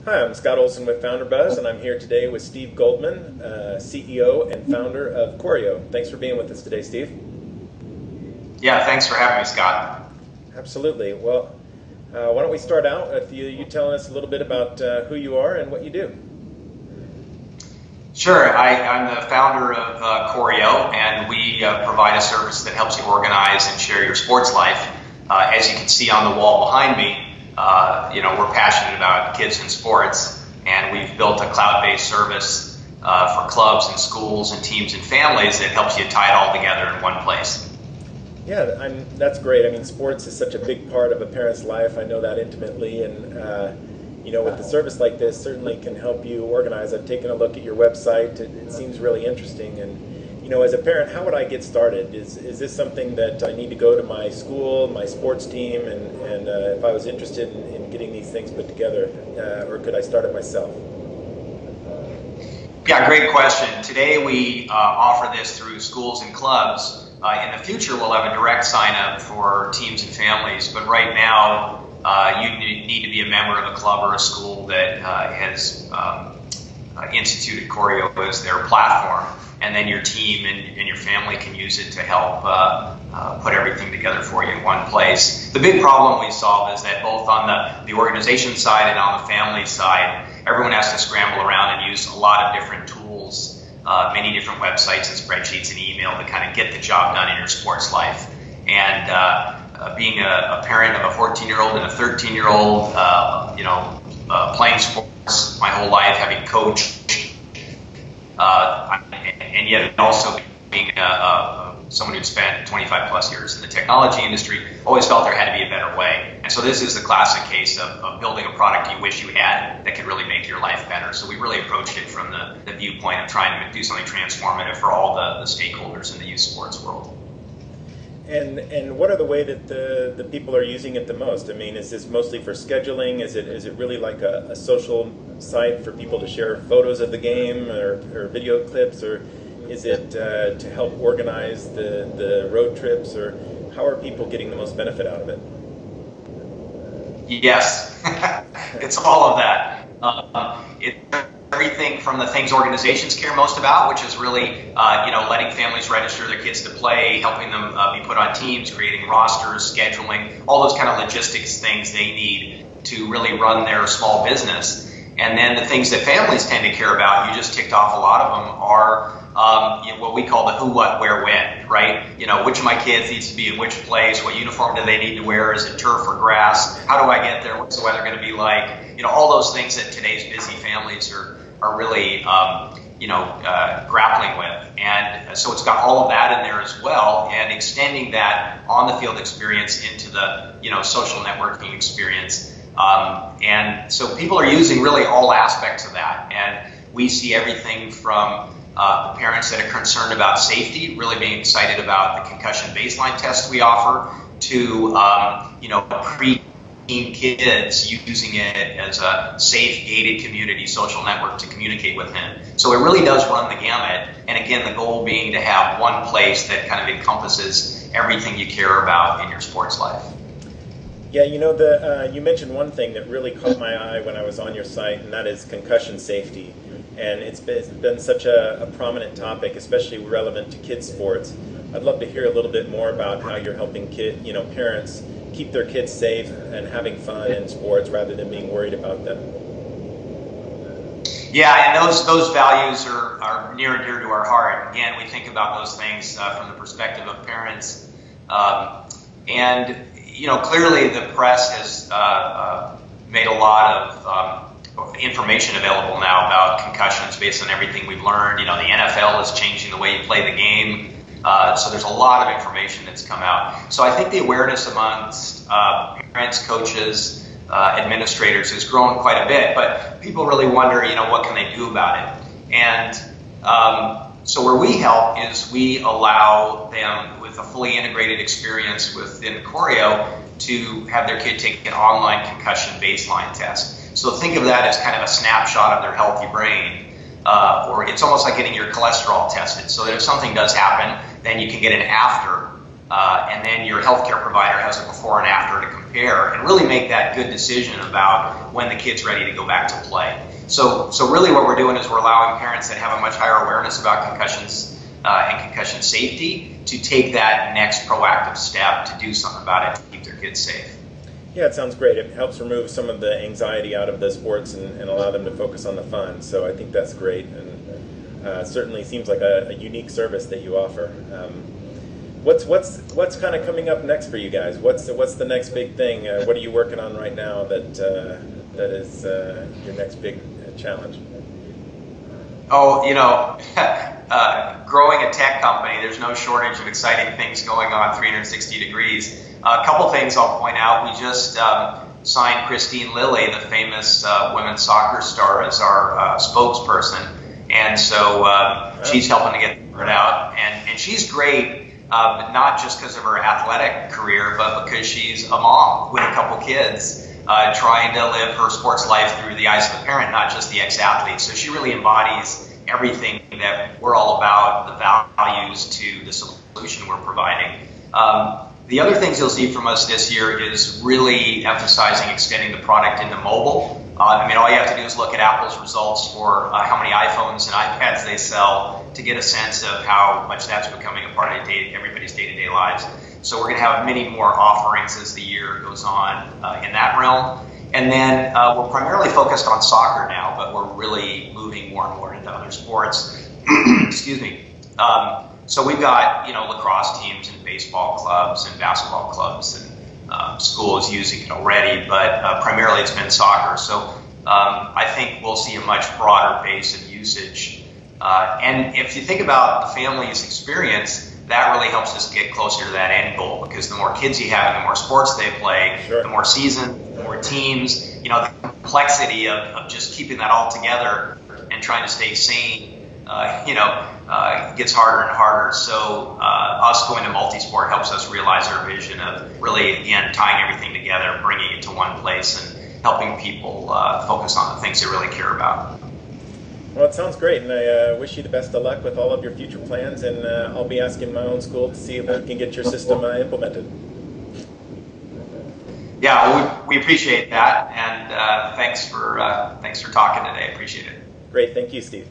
Hi, I'm Scott Olson with FounderBuzz, and I'm here today with Steve Goldman, CEO and founder of Korrio. Thanks for being with us today, Steve. Yeah, thanks for having me, Scott. Absolutely. Well, why don't we start out with you telling us a little bit about who you are and what you do? Sure. I'm the founder of Korrio, and we provide a service that helps you organize and share your sports life. As you can see on the wall behind me, we're passionate about kids and sports, and we've built a cloud-based service for clubs and schools and teams and families that helps you tie it all together in one place. Yeah, that's great. I mean, sports is such a big part of a parent's life. I know that intimately, and with the service like this, certainly can help you organize. I've taken a look at your website. It seems really interesting, and as a parent, how would I get started? Is this something that I need to go to my school, my sports team, and if I was interested in getting these things put together, or could I start it myself? Yeah, great question. Today we offer this through schools and clubs. In the future, we'll have a direct sign up for teams and families, but right now you need to be a member of a club or a school that has instituted Korrio as their platform, and then your team and your family can use it to help put everything together for you in one place. The big problem we solve is that both on the organization side and on the family side, everyone has to scramble around and use a lot of different tools, many different websites and spreadsheets and email to kind of get the job done in your sports life. And being a parent of a 14-year-old and a 13-year-old, playing sports my whole life, having coached, and yet also being someone who'd spent 25 plus years in the technology industry, always felt there had to be a better way. And so this is the classic case of building a product you wish you had that could really make your life better. So we really approached it from the viewpoint of trying to do something transformative for all the stakeholders in the youth sports world. And what are the way that the people are using it the most? I mean, is this mostly for scheduling? Is it really like a social site for people to share photos of the game or video clips, or is it to help organize the road trips, or how are people getting the most benefit out of it? Yes, it's all of that. It's everything from the things organizations care most about, which is really, letting families register their kids to play, helping them be put on teams, creating rosters, scheduling, all those kind of logistics things they need to really run their small business. And then the things that families tend to care about, you just ticked off a lot of them, are what we call the who, what, where, when, right? Which of my kids needs to be in which place, what uniform do they need to wear, is it turf or grass, how do I get there, what's the weather going to be like, all those things that today's busy families are really, grappling with. And so it's got all of that in there as well, and extending that on the field experience into the, social networking experience. And so people are using really all aspects of that. And we see everything from the parents that are concerned about safety, really being excited about the concussion baseline test we offer, to, pre-teen kids using it as a safe, gated community social network to communicate with them. So it really does run the gamut. And again, the goal being to have one place that kind of encompasses everything you care about in your sports life. Yeah, you mentioned one thing that really caught my eye when I was on your site, and that is concussion safety. And it's been such a prominent topic, especially relevant to kids' sports. I'd love to hear a little bit more about how you're helping parents keep their kids safe and having fun in sports rather than being worried about them. Yeah, and those values are near and dear to our heart. Again, we think about those things from the perspective of parents. Clearly the press has made a lot of information available now about concussions based on everything we've learned. The NFL is changing the way you play the game. So there's a lot of information that's come out. So I think the awareness amongst parents, coaches, administrators has grown quite a bit, but people really wonder, what can they do about it? And so where we help is we allow them with a fully integrated experience within Korrio to have their kid take an online concussion baseline test. So think of that as kind of a snapshot of their healthy brain, or it's almost like getting your cholesterol tested, so that if something does happen, then you can get an after and then your healthcare provider has a before and after to compare, and really make that good decision about when the kid's ready to go back to play. So really what we're doing is we're allowing parents that have a much higher awareness about concussions and concussion safety to take that next proactive step to do something about it to keep their kids safe. Yeah, it sounds great. It helps remove some of the anxiety out of the sports and allow them to focus on the fun. So I think that's great, and certainly seems like a unique service that you offer. What's kind of coming up next for you guys? What's the next big thing? What are you working on right now that is your next big challenge? Oh, growing a tech company, there's no shortage of exciting things going on 360 degrees. A couple things I'll point out. We just signed Christine Lilly, the famous women's soccer star, as our spokesperson. And so she's helping to get the word out. And she's great, but not just because of her athletic career, but because she's a mom with a couple kids. Trying to live her sports life through the eyes of a parent, not just the ex-athlete. So she really embodies everything that we're all about, the values to the solution we're providing. The other things you'll see from us this year is really emphasizing extending the product into mobile. All you have to do is look at Apple's results for how many iPhones and iPads they sell to get a sense of how much that's becoming a part of everybody's day-to-day lives. So we're going to have many more offerings as the year goes on in that realm. And then we're primarily focused on soccer now, but we're really moving more and more into other sports. Excuse me. So we've got lacrosse teams and baseball clubs and basketball clubs, and schools using it already, but primarily it's been soccer. So I think we'll see a much broader base of usage. And if you think about the family's experience, that really helps us get closer to that end goal, because the more kids you have and the more sports they play, sure, the more seasons, the more teams, the complexity of just keeping that all together and trying to stay sane, gets harder and harder. So us going to multi-sport helps us realize our vision of really, again, tying everything together, bringing it to one place, and helping people focus on the things they really care about. Well, it sounds great, and I wish you the best of luck with all of your future plans, and I'll be asking my own school to see if we can get your system implemented. Yeah, well, we appreciate that, and thanks for talking today. Appreciate it. Great, thank you, Steve.